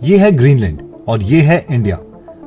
ये है ग्रीनलैंड और ये है इंडिया।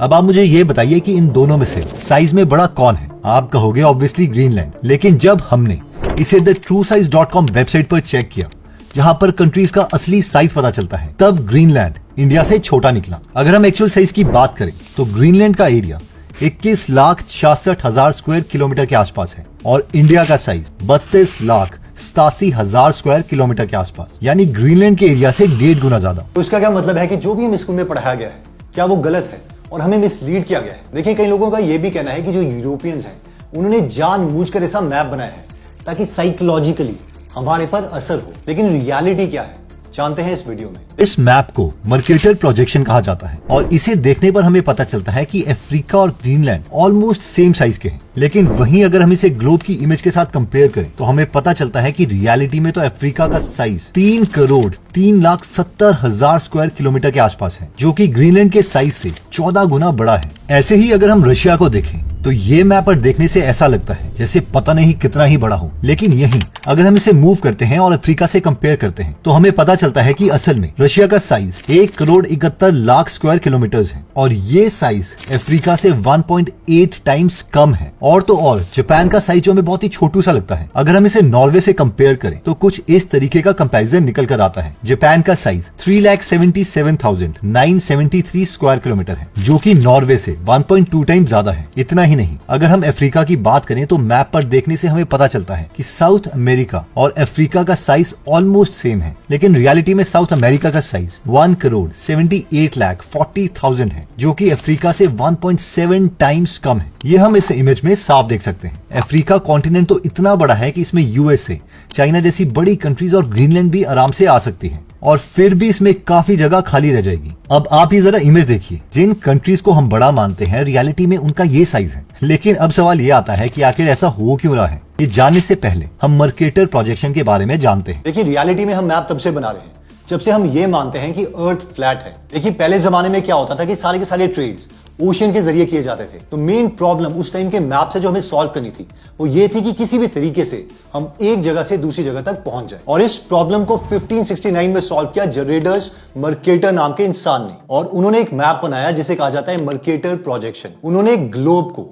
अब आप मुझे ये बताइए कि इन दोनों में से साइज में बड़ा कौन है? आप कहोगे ऑब्वियसली ग्रीनलैंड, लेकिन जब हमने इसे thetruesize.com वेबसाइट पर चेक किया, जहां पर कंट्रीज का असली साइज पता चलता है, तब ग्रीनलैंड इंडिया से छोटा निकला। अगर हम एक्चुअल साइज की बात करें तो ग्रीनलैंड का एरिया 21,66,000 स्क्वायर किलोमीटर के आसपास है और इंडिया का साइज 32,87,000 स्क्वायर किलोमीटर के आसपास, यानी ग्रीनलैंड के एरिया से 1.5 गुना ज्यादा। तो इसका क्या मतलब है कि जो भी हमें स्कूल में पढ़ाया गया है, क्या वो गलत है और हमें मिसलीड किया गया है? देखिए, कई लोगों का यह भी कहना है कि जो यूरोपियंस हैं, उन्होंने जानबूझकर ऐसा मैप बनाया है ताकि साइकोलॉजिकली हमारे पर असर हो। लेकिन रियलिटी क्या है, जानते हैं इस वीडियो में। इस मैप को मर्केटर प्रोजेक्शन कहा जाता है और इसे देखने पर हमें पता चलता है कि अफ्रीका और ग्रीनलैंड ऑलमोस्ट सेम साइज के हैं। लेकिन वहीं अगर हम इसे ग्लोब की इमेज के साथ कंपेयर करें तो हमें पता चलता है कि रियलिटी में तो अफ्रीका का साइज 3,03,70,000 स्क्वायर किलोमीटर के आसपास है, जो कि ग्रीनलैंड के साइज से 14 गुना बड़ा है। ऐसे ही अगर हम रशिया को देखें तो ये मैप पर देखने से ऐसा लगता है जैसे पता नहीं कितना ही बड़ा हो, लेकिन यहीं अगर हम इसे मूव करते हैं और अफ्रीका से कंपेयर करते हैं तो हमें पता चलता है कि असल में रशिया का साइज 1,71,00,000 स्क्वायर किलोमीटर है और ये साइज अफ्रीका से 1.8 टाइम्स कम है। और तो और जापान का साइज जो हमें बहुत ही छोटू सा लगता है, अगर हम इसे नॉर्वे से कंपेयर करें तो कुछ इस तरीके का कंपैरिजन निकल कर आता है। जापान का साइज 3,77,973 स्क्वायर किलोमीटर है, जो कि नॉर्वे से 1.2 टाइम्स ज्यादा है। इतना ही नहीं, अगर हम अफ्रीका की बात करें तो मैप पर देखने से हमें पता चलता है कि साउथ अमेरिका और अफ्रीका का साइज ऑलमोस्ट सेम है, लेकिन रियलिटी में साउथ अमेरिका का साइज 1,78,40,000 है, जो कि अफ्रीका से 1.7 टाइम्स कम है। ये हम इस इमेज में साफ देख सकते हैं। अफ्रीका कॉन्टिनेंट तो इतना बड़ा है कि इसमें यूएसए, चाइना जैसी बड़ी कंट्रीज और ग्रीनलैंड भी आराम से आ सकती है और फिर भी इसमें काफी जगह खाली रह जाएगी। अब आप ये जरा इमेज देखिए, जिन कंट्रीज को हम बड़ा मानते हैं रियलिटी में उनका ये साइज है। लेकिन अब सवाल ये आता है कि आखिर ऐसा हो क्यों रहा है। ये जानने से पहले हम मर्केटर प्रोजेक्शन के बारे में जानते हैं। देखिए, रियलिटी में हम मैप तब से बना रहे हैं जब से हम ये मानते हैं कि अर्थ फ्लैट है। देखिए, पहले जमाने में क्या होता था कि सारे के सारे ट्रेड्स ओशन के जरिए किए जाते थे। तो मेन प्रॉब्लम उस टाइम के मैप से जो हमें सॉल्व करनी थी वो ये थी कि किसी भी तरीके से हम एक जगह से दूसरी जगह तक पहुंच जाए। और इस प्रॉब्लम को 1569 में सॉल्व किया जेरेडस मर्केटर नाम के इंसान ने, और उन्होंने एक मैप बनाया जिसे कहा जाता है मर्केटर प्रोजेक्शन। उन्होंने ग्लोब को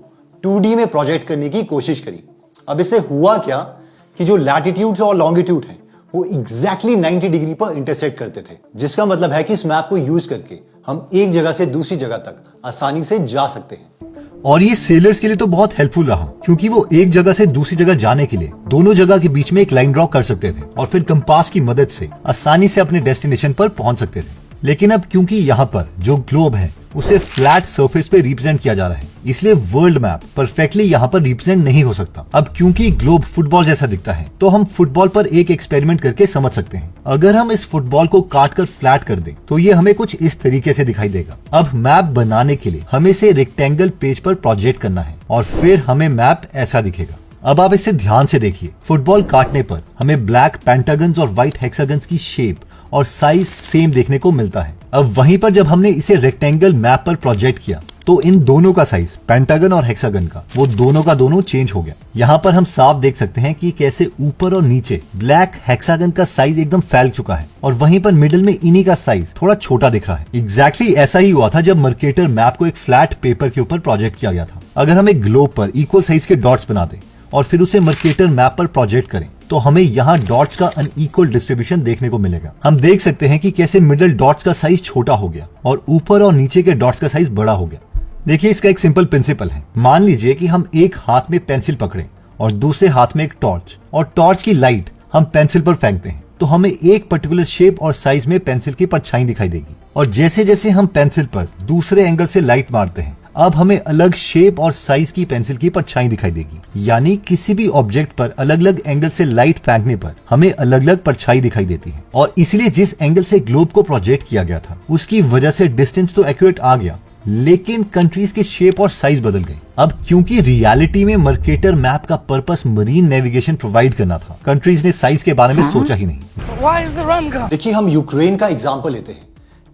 2D में प्रोजेक्ट करने की कोशिश करी। अब इससे हुआ क्या कि जो लैटिट्यूड और लॉन्गिट्यूड है वो एग्जैक्टली 90 डिग्री पर इंटरसेक्ट करते थे, जिसका मतलब है कि इस मैप को यूज करके हम एक जगह से दूसरी जगह तक आसानी से जा सकते हैं। और ये सेलर्स के लिए तो बहुत हेल्पफुल रहा, क्योंकि वो एक जगह से दूसरी जगह जाने के लिए दोनों जगह के बीच में एक लाइन ड्रॉ कर सकते थे और फिर कंपास की मदद से आसानी से अपने डेस्टिनेशन पर पहुंच सकते थे। लेकिन अब क्योंकि यहाँ पर जो ग्लोब है उसे फ्लैट सरफेस पे रिप्रेजेंट किया जा रहा है, इसलिए वर्ल्ड मैप परफेक्टली यहाँ पर रिप्रेजेंट नहीं हो सकता। अब क्योंकि ग्लोब फुटबॉल जैसा दिखता है तो हम फुटबॉल पर एक एक्सपेरिमेंट करके समझ सकते हैं। अगर हम इस फुटबॉल को काट कर फ्लैट कर दें तो ये हमें कुछ इस तरीके से दिखाई देगा। अब मैप बनाने के लिए हमें इसे रेक्टेंगल पेज पर प्रोजेक्ट करना है और फिर हमें मैप ऐसा दिखेगा। अब आप इसे ध्यान से देखिए, फुटबॉल काटने पर हमें ब्लैक पेंटागन्स और व्हाइट हेक्सागन्स की शेप और साइज सेम देखने को मिलता है। अब वहीं पर जब हमने इसे रेक्टेंगल मैप पर प्रोजेक्ट किया तो इन दोनों का साइज, पेंटागन और हेक्सागन का, वो दोनों का दोनों चेंज हो गया। यहाँ पर हम साफ देख सकते हैं कि कैसे ऊपर और नीचे ब्लैक हेक्सागन का साइज एकदम फैल चुका है और वहीं पर मिडिल में इन्हीं का साइज थोड़ा छोटा दिख रहा है। एग्जैक्टली ऐसा ही हुआ था जब मर्केटर मैप को एक फ्लैट पेपर के ऊपर प्रोजेक्ट किया गया था। अगर हम एक ग्लोब पर इक्वल साइज के डॉट्स बना दें और फिर उसे मर्केटर मैप पर प्रोजेक्ट करें तो हमें यहाँ डॉट्स का अनइक्वल डिस्ट्रीब्यूशन देखने को मिलेगा। हम देख सकते हैं कि कैसे मिडिल डॉट्स का साइज छोटा हो गया और ऊपर और नीचे के डॉट्स का साइज बड़ा हो गया। देखिए, इसका एक सिंपल प्रिंसिपल है। मान लीजिए कि हम एक हाथ में पेंसिल पकड़े और दूसरे हाथ में एक टॉर्च, और टॉर्च की लाइट हम पेंसिल पर फेंकते हैं तो हमें एक पर्टिकुलर शेप और साइज में पेंसिल की परछाई दिखाई देगी। और जैसे जैसे हम पेंसिल पर दूसरे एंगल से लाइट मारते हैं, अब हमें अलग शेप और साइज की पेंसिल की परछाई दिखाई देगी। यानी किसी भी ऑब्जेक्ट पर अलग अलग एंगल से लाइट फेंकने पर हमें अलग अलग परछाई दिखाई देती है। और इसलिए जिस एंगल से ग्लोब को प्रोजेक्ट किया गया था उसकी वजह से डिस्टेंस तो एक्यूरेट आ गया, लेकिन कंट्रीज के शेप और साइज बदल गए। अब क्योंकि रियलिटी में मर्केटर मैप का पर्पस मरीन नेविगेशन प्रोवाइड करना था, कंट्रीज ने साइज के बारे में सोचा ही नहीं। देखिए, हम यूक्रेन का एग्जाम्पल लेते हैं।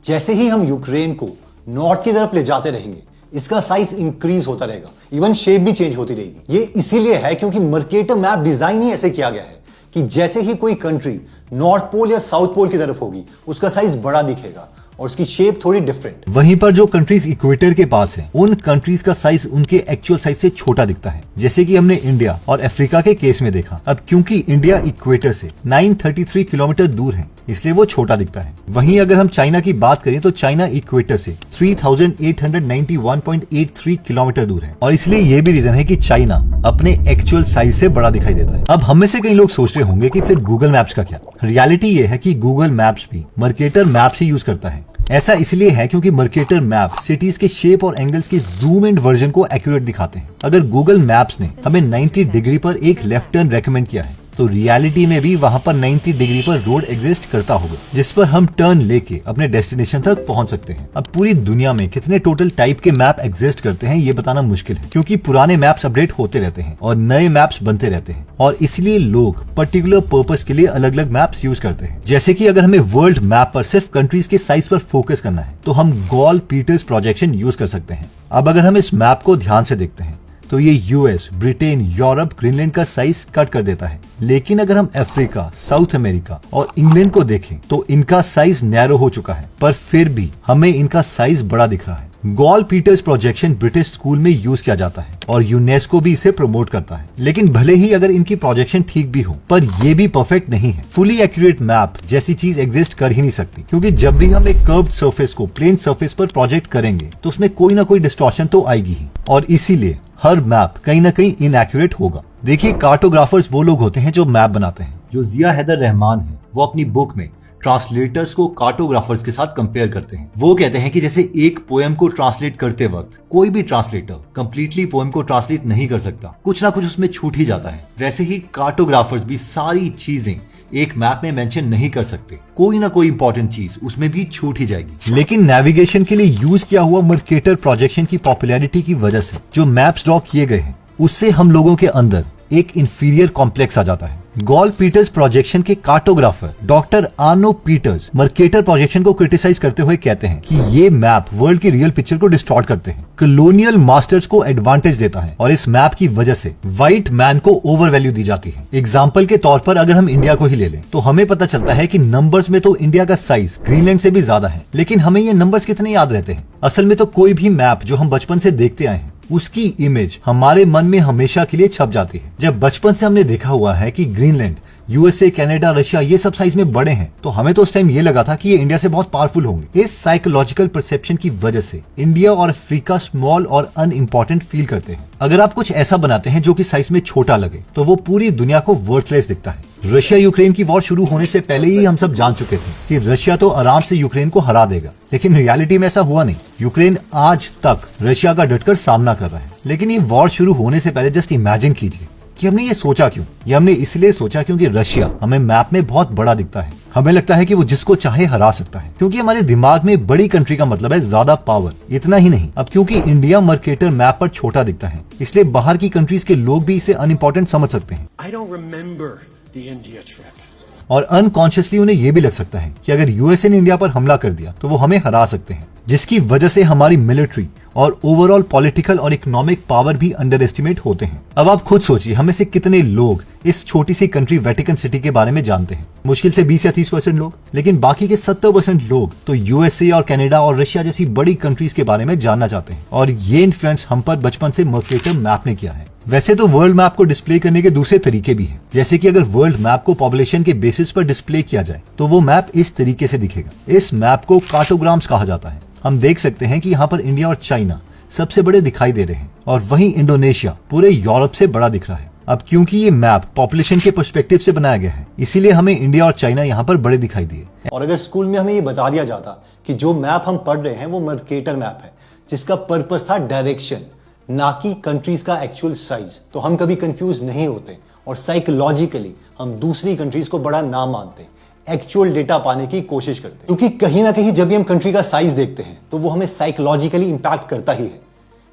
जैसे ही हम यूक्रेन को नॉर्थ की तरफ ले जाते रहेंगे, इसका साइज इंक्रीज होता रहेगा, इवन शेप भी चेंज होती रहेगी। ये इसीलिए है क्योंकि मर्केटर मैप डिजाइन ही ऐसे किया गया है कि जैसे ही कोई कंट्री नॉर्थ पोल या साउथ पोल की तरफ होगी उसका साइज बड़ा दिखेगा, और उसकी शेप थोड़ी डिफरेंट। वहीं पर जो कंट्रीज इक्वेटर के पास है, उन कंट्रीज का साइज उनके एक्चुअल साइज से छोटा दिखता है, जैसे कि हमने इंडिया और अफ्रीका के केस में देखा। अब क्योंकि इंडिया इक्वेटर से 933 किलोमीटर दूर है, इसलिए वो छोटा दिखता है। वहीं अगर हम चाइना की बात करें तो चाइना इक्वेटर से 3891.83 किलोमीटर दूर है, और इसलिए ये भी रीजन है कि चाइना अपने एक्चुअल साइज से बड़ा दिखाई देता है। अब हम में से कई लोग सोच रहे होंगे कि फिर गूगल मैप्स का क्या? रियलिटी ये है कि गूगल मैप्स भी मर्केटर मैप्स ही यूज करता है। ऐसा इसलिए है क्योंकि मर्केटर मैप सिटीज के शेप और एंगल्स के जूम इन वर्जन को एक्यूरेट दिखाते हैं। अगर गूगल मैप्स ने हमें 90 डिग्री पर एक लेफ्ट टर्न रेकमेंड किया है, तो रियलिटी में भी वहां पर 90 डिग्री पर रोड एग्जिस्ट करता होगा, जिस पर हम टर्न लेके अपने डेस्टिनेशन तक पहुंच सकते हैं। अब पूरी दुनिया में कितने टोटल टाइप के मैप एग्जिस्ट करते हैं ये बताना मुश्किल है, क्योंकि पुराने मैप्स अपडेट होते रहते हैं और नए मैप्स बनते रहते हैं, और इसलिए लोग पर्टिकुलर पर्पस के लिए अलग अलग मैप्स यूज करते हैं। जैसे कि अगर हमें वर्ल्ड मैप पर सिर्फ कंट्रीज के साइज पर फोकस करना है, तो हम गॉल पीटर्स प्रोजेक्शन यूज कर सकते हैं। अब अगर हम इस मैप को ध्यान से देखते हैं तो ये यूएस, ब्रिटेन, यूरोप, ग्रीनलैंड का साइज कट कर देता है। लेकिन अगर हम अफ्रीका, साउथ अमेरिका और इंग्लैंड को देखें तो इनका साइज नैरो हो चुका है, पर फिर भी हमें इनका साइज बड़ा दिख रहा है। Gall Peters projection British school में यूज किया जाता है और यूनेस्को भी इसे प्रमोट करता है। लेकिन भले ही अगर इनकी प्रोजेक्शन ठीक भी हो, पर ये भी परफेक्ट नहीं है। फुली एक्यूरेट मैप जैसी चीज एग्जिस्ट कर ही नहीं सकती, क्योंकि जब भी हम एक कर्व्ड सरफेस को प्लेन सरफेस पर प्रोजेक्ट करेंगे तो उसमें कोई ना कोई डिस्टॉर्शन तो आएगी ही, और इसीलिए हर मैप कहीं ना कहीं इनएक्यूरेट होगा। देखिए, कार्टोग्राफर्स वो लोग होते हैं जो मैप बनाते हैं। जो जिया हैदर रहमान है, वो अपनी बुक में ट्रांसलेटर्स को कार्टोग्राफर्स के साथ कंपेयर करते हैं। वो कहते हैं कि जैसे एक पोएम को ट्रांसलेट करते वक्त कोई भी ट्रांसलेटर कंप्लीटली पोएम को ट्रांसलेट नहीं कर सकता, कुछ ना कुछ उसमें छूट ही जाता है, वैसे ही कार्टोग्राफर्स भी सारी चीजें एक मैप में मेंशन नहीं कर सकते। कोई ना कोई इंपॉर्टेंट चीज उसमें भी छूट ही जाएगी। लेकिन नेविगेशन के लिए यूज किया हुआ मर्केटर प्रोजेक्शन की पॉपुलैरिटी की वजह से जो मैप्स ड्रॉ किए गए हैं, उससे हम लोगों के अंदर एक इंफीरियर कॉम्प्लेक्स आ जाता है। गॉल पीटर्स प्रोजेक्शन के cartographer doctor Arno Peters Mercator projection को क्रिटिसाइज करते हुए कहते हैं कि ये मैप वर्ल्ड की रियल पिक्चर को डिस्टॉर्ट करते हैं, कॉलोनियल मास्टर्स को एडवांटेज देता है, और इस मैप की वजह से व्हाइट मैन को ओवर वैल्यू दी जाती है। एग्जाम्पल के तौर पर अगर हम इंडिया को ही ले लें तो हमें पता चलता है कि नंबर्स में तो इंडिया का साइज ग्रीनलैंड से भी ज्यादा है, लेकिन हमें ये नंबर्स कितने याद रहते हैं? असल में तो कोई भी मैप जो हम बचपन से देखते आए हैं, उसकी इमेज हमारे मन में हमेशा के लिए छप जाती है। जब बचपन से हमने देखा हुआ है कि ग्रीनलैंड, यूएसए, कनाडा, रशिया ये सब साइज में बड़े हैं, तो हमें तो उस टाइम ये लगा था कि ये इंडिया से बहुत पावरफुल होंगे। इस साइकोलॉजिकल परसेप्शन की वजह से इंडिया और अफ्रीका स्मॉल और अनइम्पोर्टेंट फील करते हैं। अगर आप कुछ ऐसा बनाते हैं जो कि साइज में छोटा लगे, तो वो पूरी दुनिया को वर्थलेस दिखता है। रशिया यूक्रेन की वॉर शुरू होने से पहले ही हम सब जान चुके थे कि रशिया तो आराम से यूक्रेन को हरा देगा, लेकिन रियलिटी में ऐसा हुआ नहीं। यूक्रेन आज तक रशिया का डटकर सामना कर रहा है। लेकिन ये वॉर शुरू होने से पहले जस्ट इमेजिन कीजिए कि हमने ये सोचा क्यों? ये हमने इसलिए सोचा क्योंकि रशिया हमें मैप में बहुत बड़ा दिखता है। हमें लगता है कि वो जिसको चाहे हरा सकता है, क्योंकि हमारे दिमाग में बड़ी कंट्री का मतलब है ज्यादा पावर। इतना ही नहीं, अब क्योंकि इंडिया मर्केटर मैप पर छोटा दिखता है, इसलिए बाहर की कंट्रीज के लोग भी इसे अनइम्पोर्टेंट समझ सकते हैं। I don't remember the India trip. और अनकॉन्शियसली उन्हें यह भी लग सकता है कि अगर यूएसए ने इंडिया पर हमला कर दिया तो वो हमें हरा सकते हैं, जिसकी वजह से हमारी मिलिट्री और ओवरऑल पॉलिटिकल और इकोनॉमिक पावर भी अंडर एस्टिमेट होते हैं। अब आप खुद सोचिए, हमें से कितने लोग इस छोटी सी कंट्री वेटिकन सिटी के बारे में जानते हैं? मुश्किल से 20 या 30% लोग, लेकिन बाकी के 70% लोग तो यूएसए और कनाडा और रशिया जैसी बड़ी कंट्रीज के बारे में जानना चाहते हैं, और ये इन्फ्लुएंस हम पर बचपन से मर्केटर मैप ने किया है। वैसे तो वर्ल्ड मैप को डिस्प्ले करने के दूसरे तरीके भी हैं, जैसे कि अगर वर्ल्ड मैप को पॉपुलेशन के बेसिस पर डिस्प्ले किया जाए तो वो मैप इस तरीके से दिखेगा। इस मैप को कार्टोग्राम्स कहा जाता है। हम देख सकते हैं कि यहाँ पर इंडिया और चाइना सबसे बड़े दिखाई दे रहे हैं, और वहीं इंडोनेशिया पूरे यूरोप से बड़ा दिख रहा है। अब क्योंकि ये मैप पॉपुलेशन के पर्सपेक्टिव से बनाया गया है, इसीलिए हमें इंडिया और चाइना यहाँ पर बड़े दिखाई दिए। और अगर स्कूल में हमें ये बता दिया जाता कि जो मैप हम पढ़ रहे हैं वो मर्केटर मैप है, जिसका पर्पस था डायरेक्शन, ना कि कंट्रीज का एक्चुअल साइज, तो हम कभी कंफ्यूज नहीं होते और साइकोलॉजिकली हम दूसरी कंट्रीज को बड़ा ना मानते, एक्चुअल डेटा पाने की कोशिश करते। क्योंकि कहीं ना कहीं जब भी हम कंट्री का साइज देखते हैं तो वो हमें साइकोलॉजिकली इंपैक्ट करता ही है।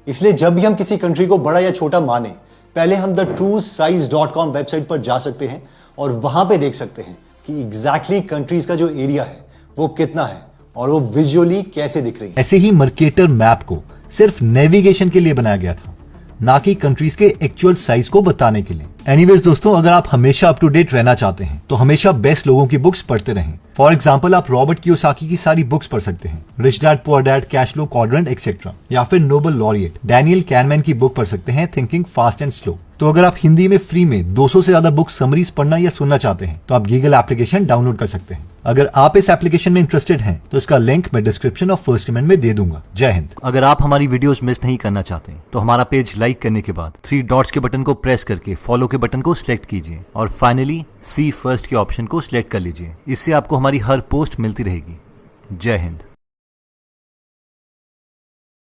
इसलिए जब भी हम किसी कंट्री को बड़ा या छोटा माने, पहले हम thetruesize.com वेबसाइट पर जा सकते हैं और वहां पे देख सकते हैं कि एग्जैक्टली कंट्रीज का जो एरिया है वो कितना है और वो विजुअली कैसे दिख रही है। ऐसे ही मर्केटर मैप को सिर्फ नेविगेशन के लिए बनाया गया था, ना कि कंट्रीज के एक्चुअल साइज को बताने के लिए। एनीवेज दोस्तों, अगर आप हमेशा अप टू डेट रहना चाहते हैं तो हमेशा बेस्ट लोगों की बुक्स पढ़ते रहें। फॉर एग्जाम्पल, आप रॉबर्ट कियोसाकी की सारी बुक्स पढ़ सकते हैं, rich dad poor dad, cash flow quadrant etcetera, या फिर नोबल लॉरिएट डैनियल कैनमैन की बुक पढ़ सकते हैं, थिंकिंग फास्ट एंड स्लो। तो अगर आप हिंदी में फ्री में 200 से ज्यादा बुक समरीज पढ़ना या सुनना चाहते हैं तो आप गीगल एप्लीकेशन डाउनलोड कर सकते हैं। अगर आप इस एप्लीकेशन में इंटरेस्टेड हैं तो इसका लिंक मैं डिस्क्रिप्शन और फर्स्ट कमेंट में दे दूंगा। जय हिंद। अगर आप हमारी वीडियोस मिस नहीं करना चाहते तो हमारा पेज लाइक करने के बाद 3 डॉट्स के बटन को प्रेस करके फॉलो के बटन को सिलेक्ट कीजिए और फाइनली सी फर्स्ट के ऑप्शन को सिलेक्ट कर लीजिए। इससे आपको हमारी हर पोस्ट मिलती रहेगी। जय हिंद।